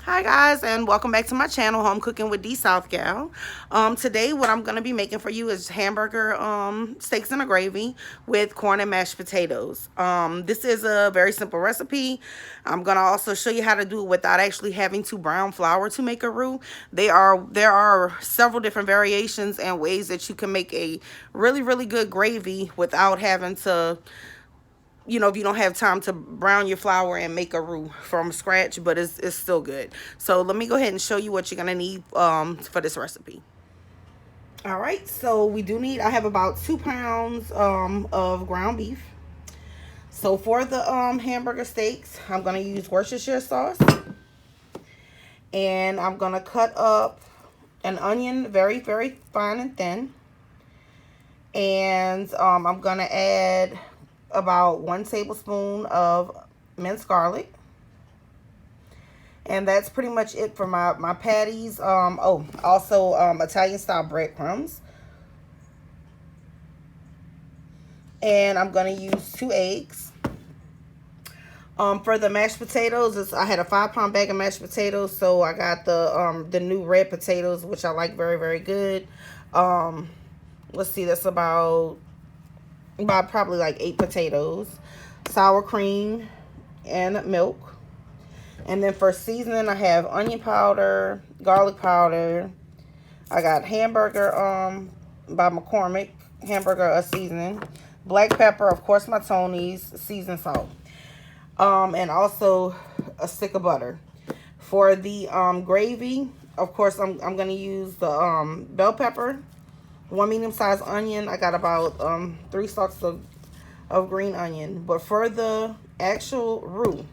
Hi guys, and welcome back to my channel, Home Cooking with D South Gal. Today what I'm going to be making for you is hamburger steaks and a gravy with corn and mashed potatoes. This is a very simple recipe. I'm going to also show you how to do it without actually having to brown flour to make a roux. There are several different variations and ways that you can make a really good gravy without having to, if you don't have time to brown your flour and make a roux from scratch, but it's still good. So let me go ahead and show you what you're going to need for this recipe. All right, so I have about 2 pounds of ground beef. So for the hamburger steaks, I'm going to use Worcestershire sauce. And I'm going to cut up an onion very fine and thin. And I'm going to add about 1 tablespoon of minced garlic. And that's pretty much it for my patties. Also Italian style breadcrumbs. And I'm going to use 2 eggs. For the mashed potatoes, I had a 5-pound bag of mashed potatoes, so I got the new red potatoes, which I like very good. Let's see, that's about probably like 8 potatoes, sour cream, and milk. And then for seasoning, I have onion powder, garlic powder. I got hamburger by McCormick, hamburger seasoning, black pepper, of course my Tony's, seasoned salt, and also a stick of butter. For the gravy, of course I'm gonna use the bell pepper, 1 medium-sized onion. I got about 3 stalks of green onion. But for the actual roux,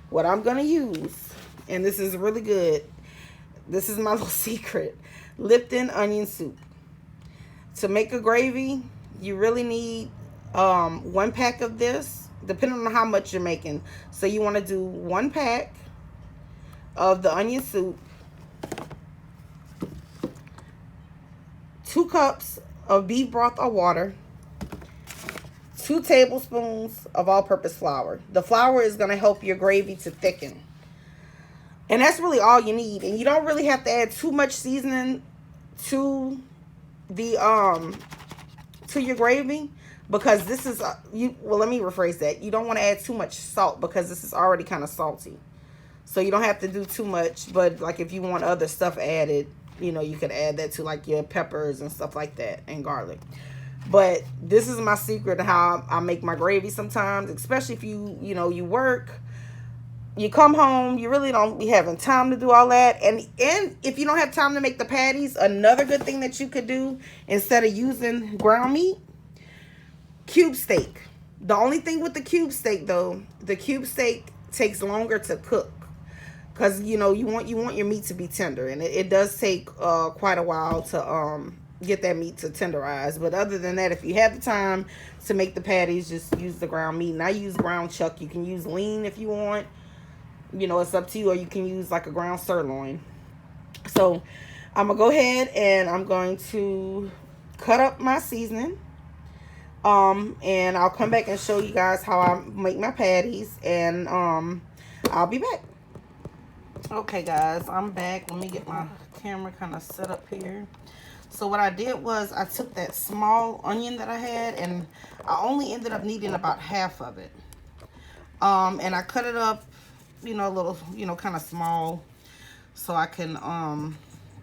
what I'm gonna use, and this is really good, this is my little secret, Lipton onion soup. To make a gravy, you really need 1 pack of this, depending on how much you're making. So you want to do 1 pack of the onion soup, 2 cups of beef broth or water, 2 tablespoons of all-purpose flour. The flour is going to help your gravy to thicken. And that's really all you need. And you don't really have to add too much seasoning to the to your gravy, because this is well, let me rephrase that. You don't want to add too much salt because this is already kind of salty. So you don't have to do too much, but like if you want other stuff added, you could add that to like your peppers and stuff like that, and garlic. But this is my secret to how I make my gravy sometimes, especially if you work, you come home, you really don't be having time to do all that. And if you don't have time to make the patties, another good thing that you could do instead of using ground meat, cube steak. The only thing with the cube steak though, the cube steak takes longer to cook. Because you want your meat to be tender, and it does take quite a while to get that meat to tenderize. But other than that, if you have the time to make the patties, just use the ground meat. And I use ground chuck. You can use lean if you want. It's up to you, or you can use like a ground sirloin. So I'm gonna go ahead and I'm going to cut up my seasoning. And I'll come back and show you guys how I make my patties, and I'll be back. Okay guys, I'm back. Let me get my camera kind of set up here. So what I did was I took that small onion that I had, and I only ended up needing about half of it. And I cut it up, a little, kind of small, so I can,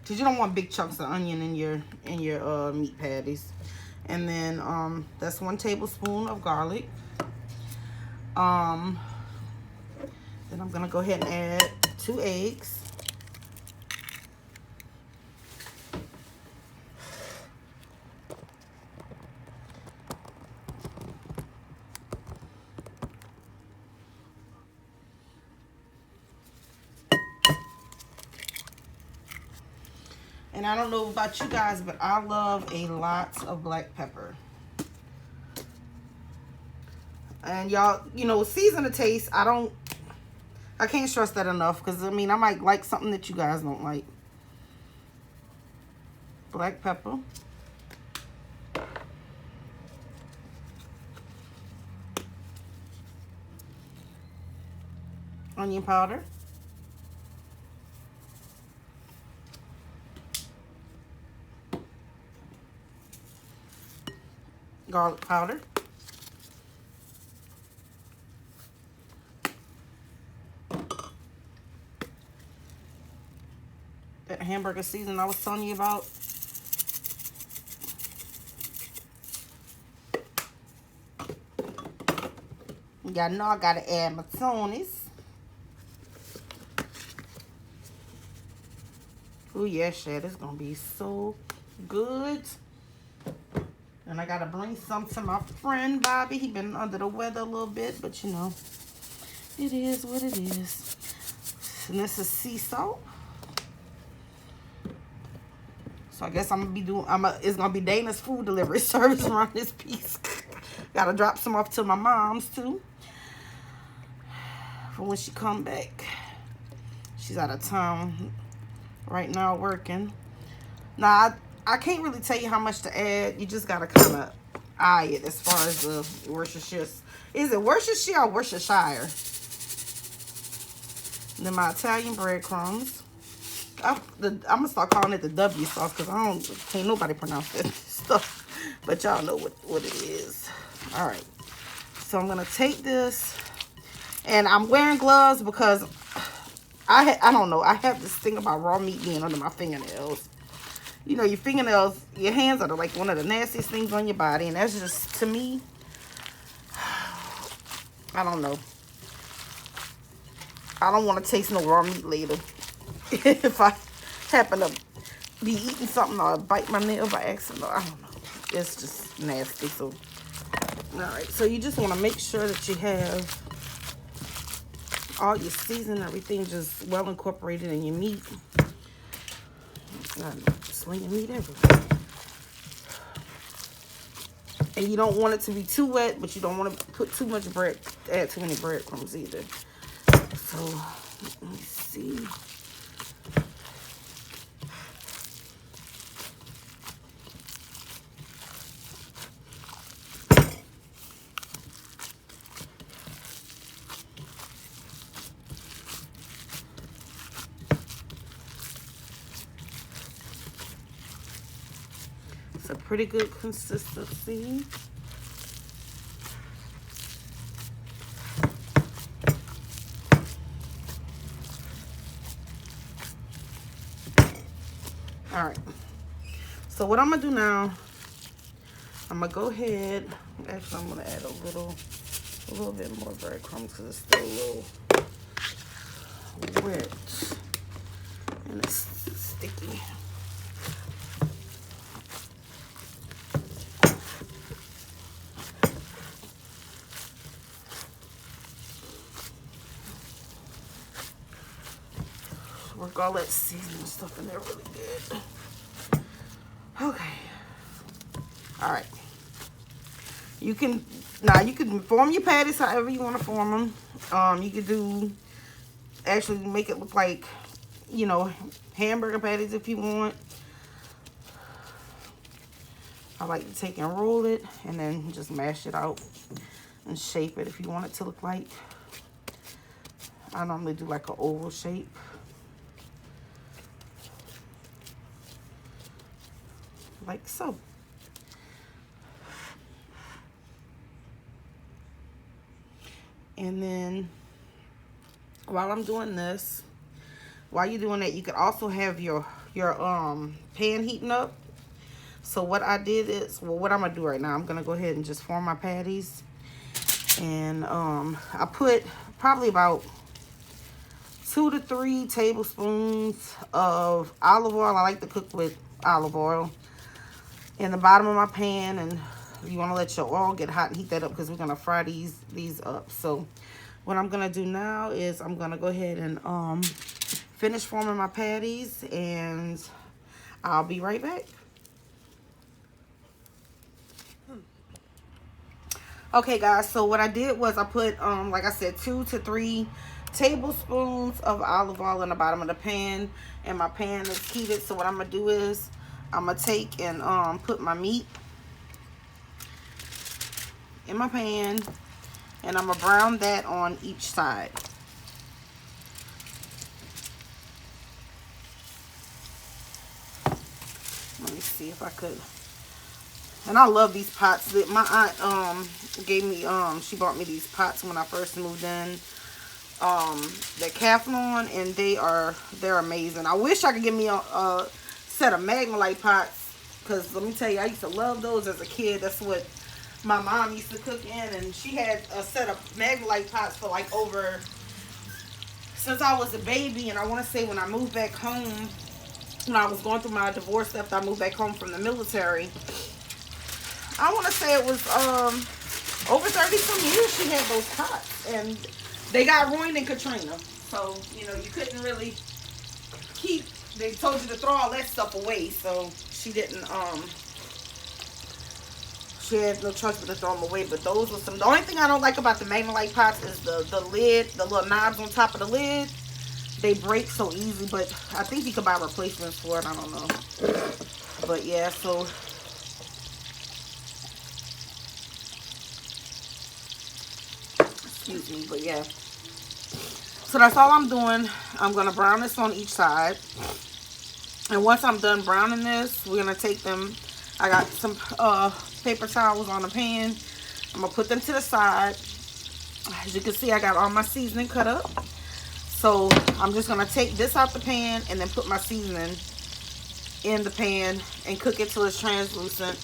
because you don't want big chunks of onion in your meat patties. And then that's 1 tablespoon of garlic. Then I'm gonna go ahead and add 2 eggs. And I don't know about you guys, but I love a lot of black pepper. And y'all, season the taste. I can't stress that enough, because I might like something that you guys don't like. Black pepper. onion powder, garlic powder, that hamburger seasoning I was telling you about. Y'all know I gotta add my Tony's. Oh yeah, Shad, it's gonna be so good. And I gotta bring some to my friend Bobby. He been under the weather a little bit, but you know, it is what it is. And this is sea salt. So I guess I'm gonna be doing. It's gonna be Dana's food delivery service around this piece. Gotta drop some off to my mom's too. For when she come back. She's out of town right now working. Now I can't really tell you how much to add. You just gotta kind of eye it as far as the Worcestershire. Is it Worcestershire or Worcestershire? Then my Italian breadcrumbs. I'm gonna start calling it the W sauce because can't nobody pronounce that stuff. But y'all know what it is. All right. So I'm gonna take this, and I'm wearing gloves because I don't know. I have this thing about raw meat being under my fingernails. You know, your fingernails, your hands are like one of the nastiest things on your body, and that's just, to me, I don't know. I don't want to taste no raw meat later. If I happen to be eating something or bite my nail by accident, I don't know. It's just nasty. So, all right. So you just want to make sure that you have all your seasoning, everything just well incorporated in your meat. Slinging meat everywhere. And you don't want it to be too wet, but you don't want to put too much add too many breadcrumbs either. So, let me see. It's a pretty good consistency. All right, so what I'm gonna do now, I'm gonna go ahead, actually I'm gonna add a little bit more breadcrumbs because it's still a little wet and it's sticky. Work all that seasoning stuff in there really good. Okay. All right. You can form your patties however you want to form them. You could actually make it look like, you know, hamburger patties if you want. I like to take and roll it and then just mash it out and shape it if you want it to look like. I normally do like an oval shape. Like so. And then while I'm doing this, while you're doing that, you could also have your pan heating up. So what I did is, well, what I'm gonna do right now, I'm gonna go ahead and just form my patties. And I put probably about 2 to 3 tablespoons of olive oil. I like to cook with olive oil in the bottom of my pan, and you want to let your oil get hot and heat that up because we're going to fry these up. So what I'm going to do now is I'm going to go ahead and finish forming my patties, and I'll be right back. Okay guys, so what I did was I put like I said, 2 to 3 tablespoons of olive oil in the bottom of the pan, and my pan is heated. So what I'm gonna do is I'm gonna take and put my meat in my pan, and I'm gonna brown that on each side. see if I could. And I love these pots. My aunt gave me she bought me these pots when I first moved in. They're Teflon, and they're amazing. I wish I could get me a set of Magnolite pots, because let me tell you, I used to love those as a kid. That's what my mom used to cook in, and she had a set of Magnolite pots for like over, since I was a baby. And I want to say when I moved back home, when I was going through my divorce after I moved back home from the military, I want to say it was over 30 some years she had those pots, and they got ruined in Katrina. So, you know, you couldn't really keep, they told you to throw all that stuff away. So she didn't, she had no choice but to throw them away. But those were some, the only thing I don't like about the Magnolite pots is the lid, the little knobs on top of the lid. They break so easy, but I think you could buy replacements for it. I don't know. But yeah, so excuse me, but yeah. So that's all I'm doing. I'm going to brown this on each side. And once I'm done browning this, we're going to take them. I got some paper towels on the pan. I'm going to put them to the side. As you can see, I got all my seasoning cut up. So I'm just going to take this out the pan and then put my seasoning in the pan and cook it till it's translucent.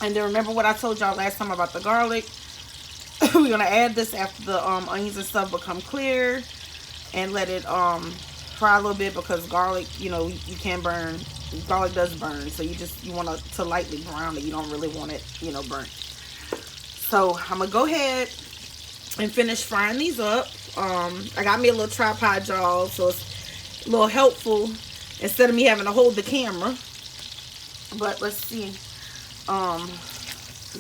And then remember what I told y'all last time about the garlic. We're going to add this after the onions and stuff become clear, and let it fry a little bit, because garlic, you know, you can burn. Garlic does burn, so you want to lightly brown it. You don't really want it, you know, burnt. So I'm going to go ahead and finish frying these up. I got me a little tripod, y'all, so it's a little helpful instead of me having to hold the camera. But let's see.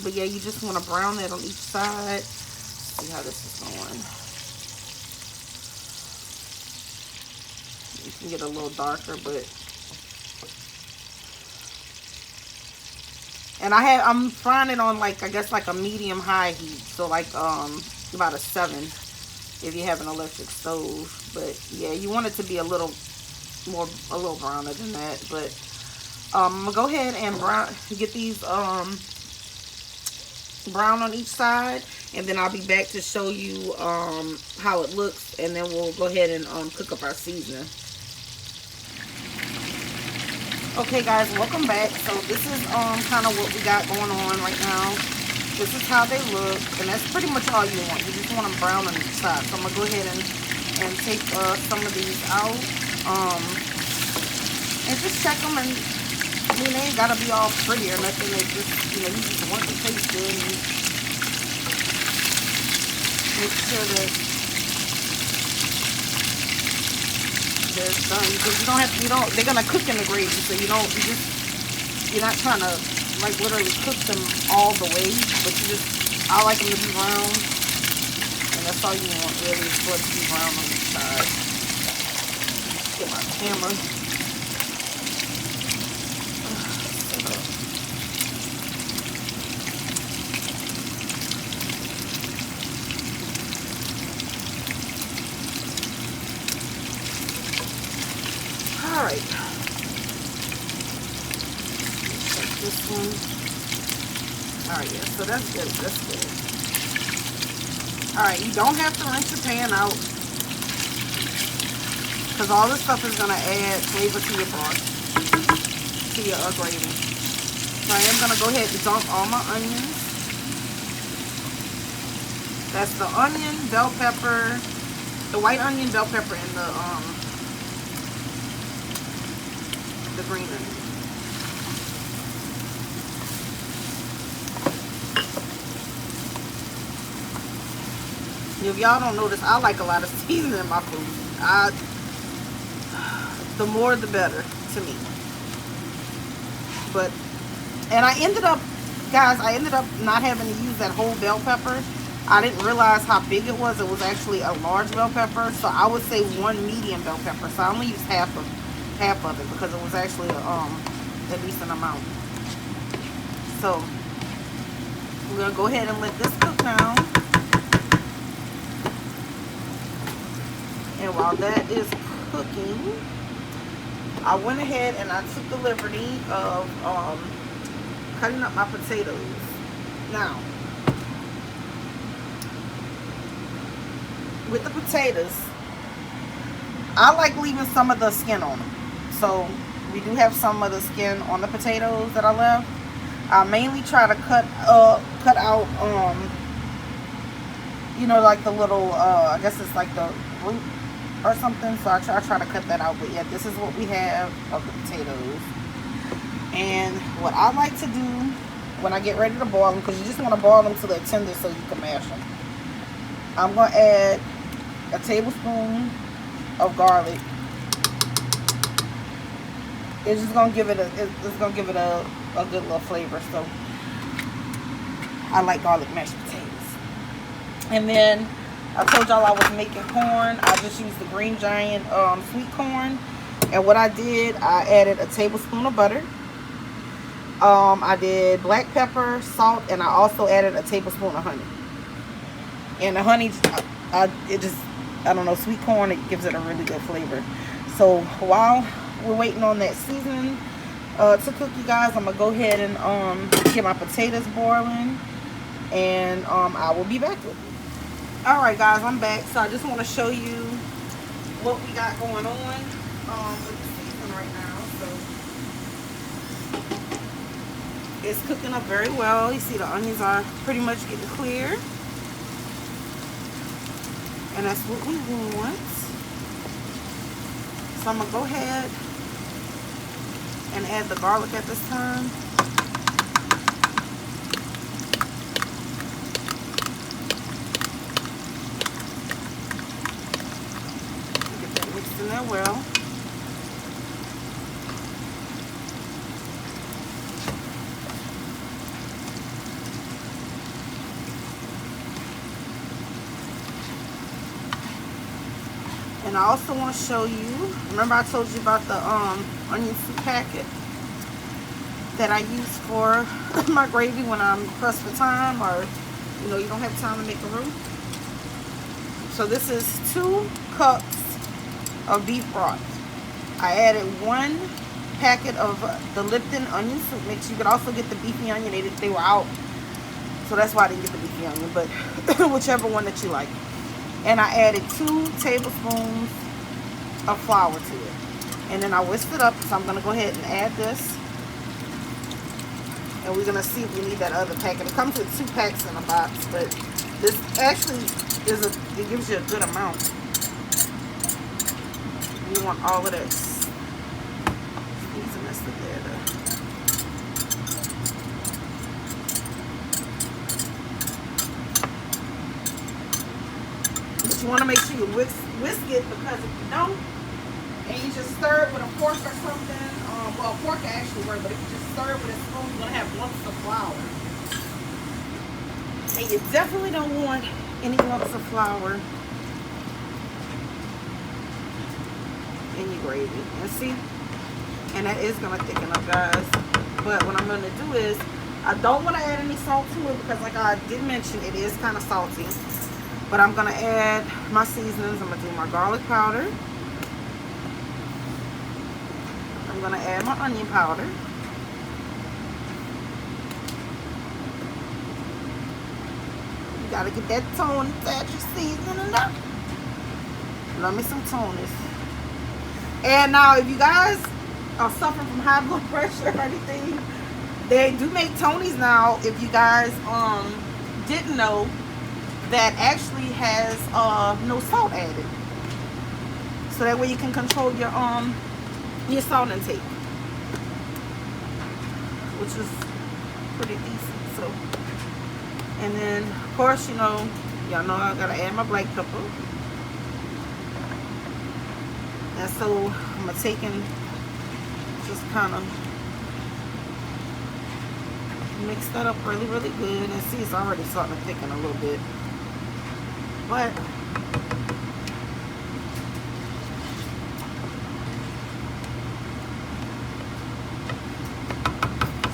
But yeah, you just want to brown that on each side. See how this is going. You can get a little darker, but and I'm frying it on, like, I guess like a medium high heat, so like about a 7 if you have an electric stove. But yeah, you want it to be a little browner than that. But I'm gonna go ahead and get these brown on each side, and then I'll be back to show you how it looks, and then we'll go ahead and cook up our seasoning. Okay guys, welcome back. So this is kind of what we got going on right now. This is how they look, and that's pretty much all you want. You just want them brown on each side. So I'm gonna go ahead and take some of these out and just check them. And I mean, they ain't gotta be all pretty or nothing. They just, you know, you just want it to taste good, and make sure that they're done, because you don't have to, they're gonna cook in the gravy, so you're not trying to like literally cook them all the way, but I like them to be brown, and that's all you want really, is for it to be brown on each side. Get my camera. Alright, this one. Alright, yeah, so that's good, that's good. Alright, you don't have to rinse your pan out, because all this stuff is going to add flavor to your broth, to your gravy. So I am going to go ahead and dump all my onions. That's the onion, bell pepper, the white onion, bell pepper, and the green onion. If y'all don't notice, I like a lot of seasoning in my food. The more the better to me. But, and I ended up not having to use that whole bell pepper. I didn't realize how big it was. It was actually a large bell pepper. So I would say 1 medium bell pepper. So I only used half of it, because it was actually a decent amount. So we're gonna go ahead and let this cook down. And while that is cooking, I went ahead and I took the liberty of cutting up my potatoes. Now, with the potatoes, I like leaving some of the skin on them. So we do have some of the skin on the potatoes that I left. I mainly try to cut out you know, like the little I guess it's like the root or something. So I try to cut that out. But yeah, this is what we have of the potatoes. And what I like to do when I get ready to boil them, because you just want to boil them till they're tender so you can mash them, I'm going to add a tablespoon of garlic. It's just going to give it a good little flavor. So I like garlic mashed potatoes. And then I told y'all I was making corn. I just used the Green Giant sweet corn. And what I did, I added a tablespoon of butter. I did black pepper, salt, and I also added a tablespoon of honey. And the honey, I don't know, sweet corn, it gives it a really good flavor. So while we're waiting on that seasoning to cook, you guys, I'm gonna go ahead and get my potatoes boiling, and I will be back with you. All right, guys, I'm back. So I just want to show you what we got going on with the seasoning right now. So it's cooking up very well. You see the onions are pretty much getting clear, and that's what we want. So I'm gonna go ahead and add the garlic at this time. Get that mixed in there well. And I also want to show you, remember I told you about the onion soup packet that I use for my gravy when I'm pressed for time, or you know, you don't have time to make a roux. So this is 2 cups of beef broth. I added 1 packet of the Lipton onion soup mix. You could also get the beefy onion. They were out, so that's why I didn't get the beefy onion, but whichever one that you like. And I added 2 tablespoons of flour to it. And then I whisked it up, so I'm going to go ahead and add this. And we're going to see if we need that other packet. It comes with 2 packs in a box, but this actually it gives you a good amount. You want all of that squeezing together. You want to make sure you whisk it, because if you don't, and you just stir it with a fork or something, well, a fork actually works, but if you just stir it with a spoon, you're going to have lumps of flour. And you definitely don't want any lumps of flour in your gravy. And see? And that is going to thicken up, guys. But what I'm going to do is, I don't want to add any salt to it, because like I did mention, it is kind of salty. But I'm going to add my seasonings. I'm going to do my garlic powder. I'm going to add my onion powder. You got to get that tone that you're seasoning up. Love me some tonies. And now, if you guys are suffering from high blood pressure or anything, they do make tonies now. If you guys didn't know, that actually has no salt added, so that way you can control your salt intake, which is pretty decent. So, and then of course, you know, y'all know I gotta add my black pepper, and so I'm gonna take and just kind of mix that up really good. And see, it's already starting to thicken a little bit. But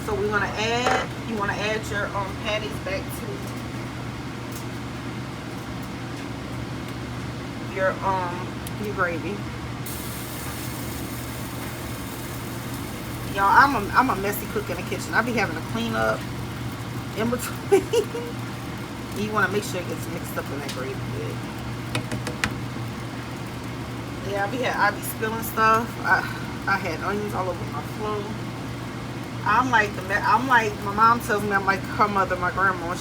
so we're gonna add. You want to add your patties back to your gravy. Y'all, I'm a messy cook in the kitchen. I be having to clean up in between. You want to make sure it gets mixed up in that gravy good. Yeah, I be spilling stuff. I had onions all over my floor. I'm like my mom tells me I'm like her mother, my grandma.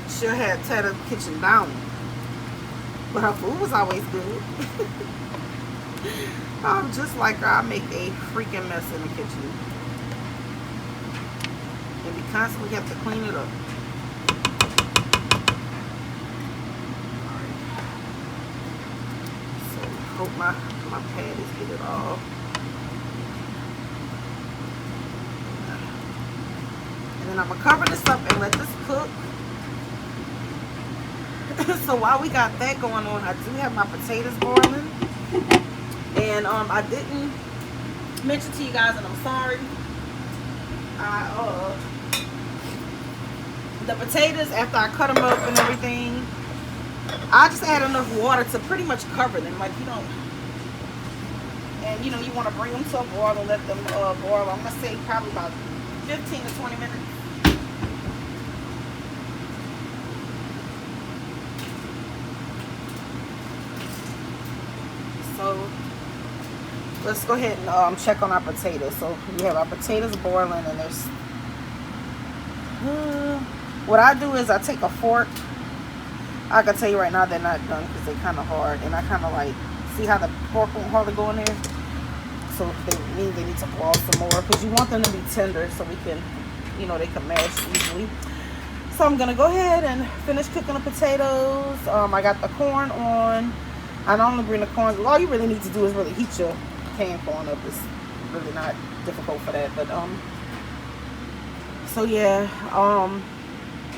She'll have tear the kitchen down, but her food was always good. I'm just like her. I make a freaking mess in the kitchen, and we constantly have to clean it up. So hope my patties get it all. And then I'm gonna cover this up and let this cook. So while we got that going on, I do have my potatoes boiling. And I didn't mention to you guys, and I'm sorry. The potatoes, after I cut them up and everything, I just add enough water to pretty much cover them. Like, you don't, and you know, you want to bring them to a boil and let them boil. I'm gonna say probably about 15 to 20 minutes. So let's go ahead and check on our potatoes. So we have our potatoes boiling, and there's what I do is I take a fork. I can tell you right now they're not done because they're kind of hard, and I kind of like see how the fork won't hardly go in there. So they need to boil some more because you want them to be tender so we can, you know, they can mash easily. So I'm gonna go ahead and finish cooking the potatoes. I got the corn on. I don't bring the corn. All you really need to do is really heat your canned corn up. It's really not difficult for that. But so yeah, I'm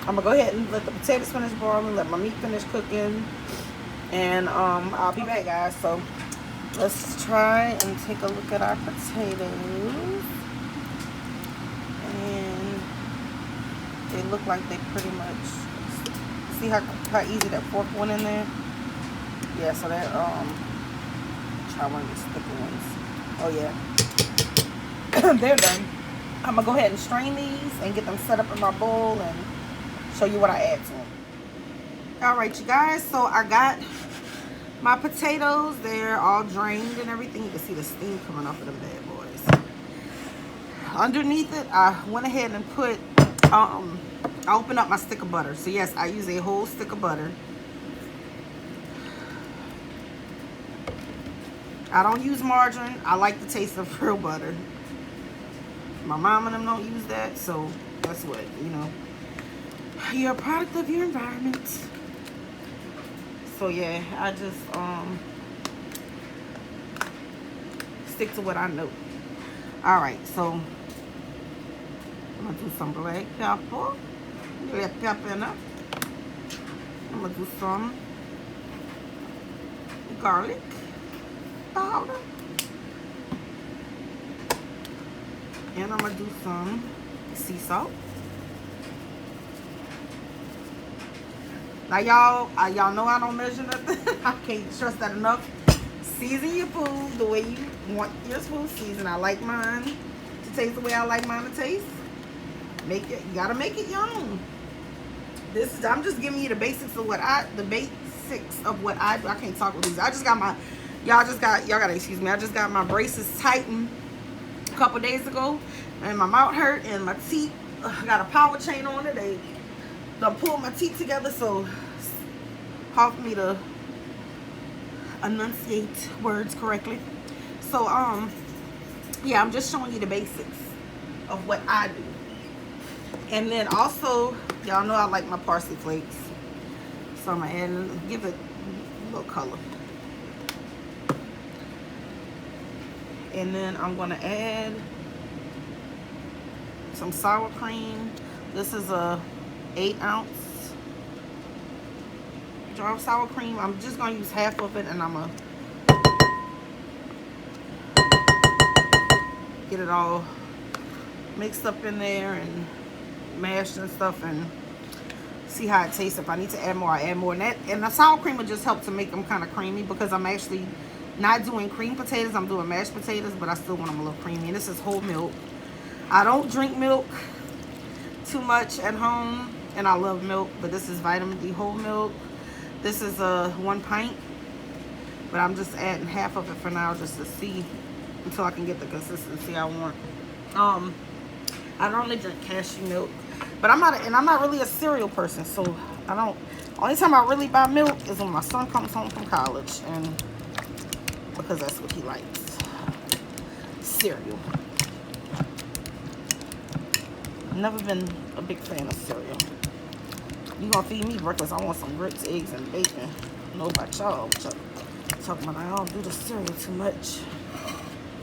gonna go ahead and let the potatoes finish boiling, let my meat finish cooking, and I'll be back, guys. So let's try and take a look at our potatoes, and they look like they pretty much, see how easy that fork went in there. Yeah, so that try one of these thicker ones. Oh yeah. They're done. I'm gonna go ahead and strain these and get them set up in my bowl and show you what I add to them. Alright, you guys, so I got my potatoes. They're all drained and everything. You can see the steam coming off of them bad boys. Underneath it, I went ahead and put I opened up my stick of butter. So yes, I use a whole stick of butter. I don't use margarine. I like the taste of real butter. My mom and them don't use that, so guess what? You know, you're a product of your environment. So yeah, I just stick to what I know. All right, so I'm gonna do some black pepper. Black pepper enough. I'm gonna do some garlic powder, and I'm gonna do some sea salt. Now y'all know I don't measure nothing. I can't stress that enough. Season your food the way you want your food seasoned. I like mine to taste the way I like mine to taste. Make it, you gotta make it your own. This is, I'm just giving you the basics of what I do. I can't talk with these. I just got my, y'all gotta excuse me. I just got my braces tightened a couple days ago, and my mouth hurt and my teeth. I got a power chain on it. They done pulled my teeth together, so help me to enunciate words correctly. So yeah, I'm just showing you the basics of what I do. And then also, y'all know I like my parsley flakes, so I'm gonna add and give it a little color. And then I'm gonna add some sour cream. This is a 8-ounce jar of sour cream. I'm just gonna use half of it, and I'm gonna get it all mixed up in there and mashed and stuff, and see how it tastes. If I need to add more, I add more. And the sour cream will just help to make them kind of creamy, because I'm actually Not doing cream potatoes, I'm doing mashed potatoes, but I still want them a little creamy. And this is whole milk. I don't drink milk too much at home, and I love milk, but this is vitamin D whole milk. This is 1 pint, but I'm just adding half of it for now just to see until I can get the consistency I want. I normally drink cashew milk, but I'm not really a cereal person, so I don't. Only time I really buy milk is when my son comes home from college, and because that's what he likes. Cereal. Never been a big fan of cereal. You gonna feed me breakfast? I want some grits, eggs, and bacon. I know about y'all. Talking about I don't do the cereal too much.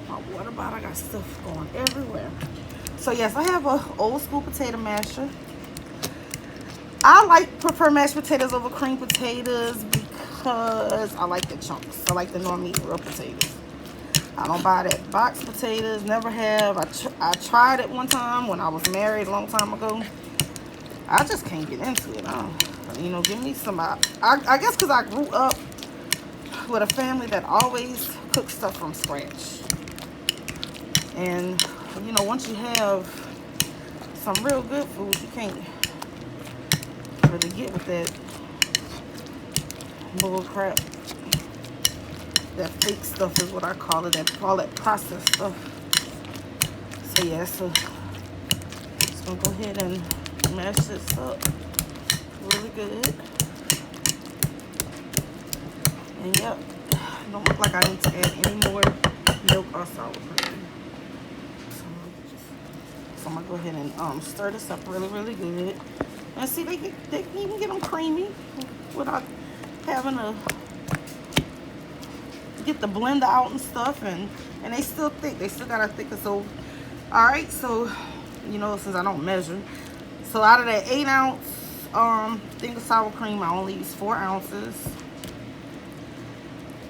My water bottle, I got stuff going everywhere. So yes, I have a old school potato masher. I prefer mashed potatoes over cream potatoes because I like the chunks. I like the normal real potatoes. I don't buy that box potatoes. Never have. I tried it one time when I was married a long time ago. I just can't get into it. You know, give me some. I guess because I grew up with a family that always cooks stuff from scratch. And you know, once you have some real good food, you can't really get with that bull crap. That fake stuff is what I call it. All that processed stuff. So yeah, so just gonna go ahead and mash this up really good. And yep, don't look like I need to add any more milk or sour cream. So I'm gonna go ahead and stir this up really, really good. And see, they can even get them creamy without having to get the blender out and stuff, and they still thick. They still got a thicker. So all right, so you know, since I don't measure, so out of that 8-ounce thing of sour cream, I only use 4 ounces,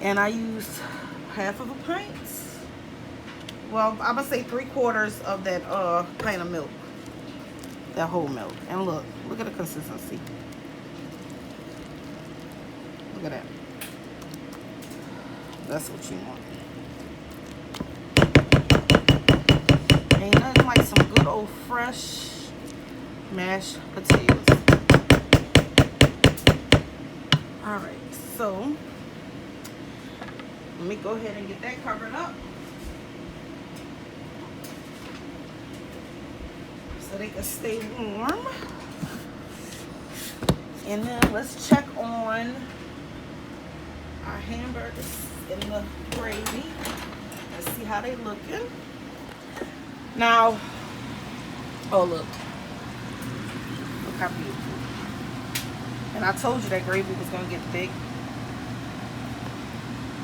and I used half of a pint. Well, I'm gonna say 3/4 of that pint of milk, that whole milk. And look at the consistency. Look at that. That's what you want. Ain't nothing like some good old fresh mashed potatoes. All right, so let me go ahead and get that covered up so they can stay warm. And then let's check on our hamburgers in the gravy. Let's see how they looking. Now, oh look how beautiful. And I told you that gravy was gonna get thick.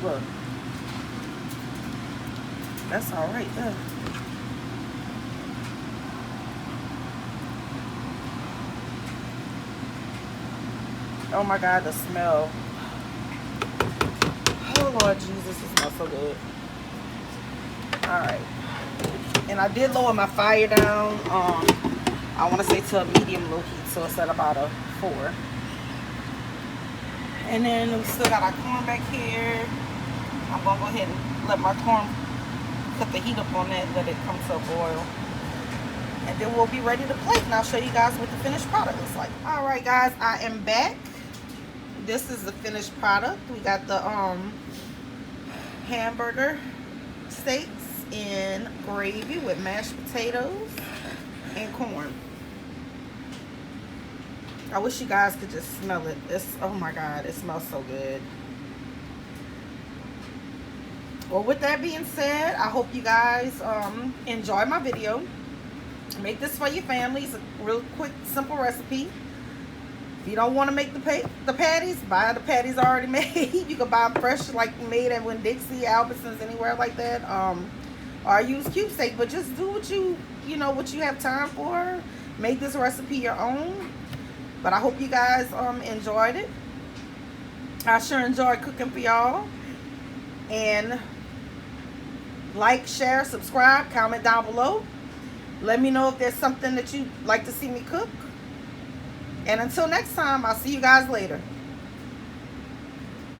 Look, that's all right there. Oh my God, the smell. Oh Lord Jesus, it smells so good. Alright. And I did lower my fire down. I want to say to a medium low heat, so it's at about a 4. And then we still got our corn back here. I'm gonna go ahead and let my corn cut the heat up on that, let it come to a boil. And then we'll be ready to plate, and I'll show you guys what the finished product looks like. Alright guys, I am back. This is the finished product. We got the hamburger steaks in gravy with mashed potatoes and corn. I wish you guys could just smell it. Oh my God, it smells so good. Well, with that being said, I hope you guys enjoy my video. Make this for your family. It's a real quick, simple recipe. If you don't want to make the patties, buy the patties already made. You can buy them fresh, like made at Winn-Dixie, Albertsons, anywhere like that. Or use cube steak, but just do what you have time for. Make this recipe your own. But I hope you guys enjoyed it. I sure enjoyed cooking for y'all. And like, share, subscribe, comment down below. Let me know if there's something that you'd like to see me cook. And until next time, I'll see you guys later.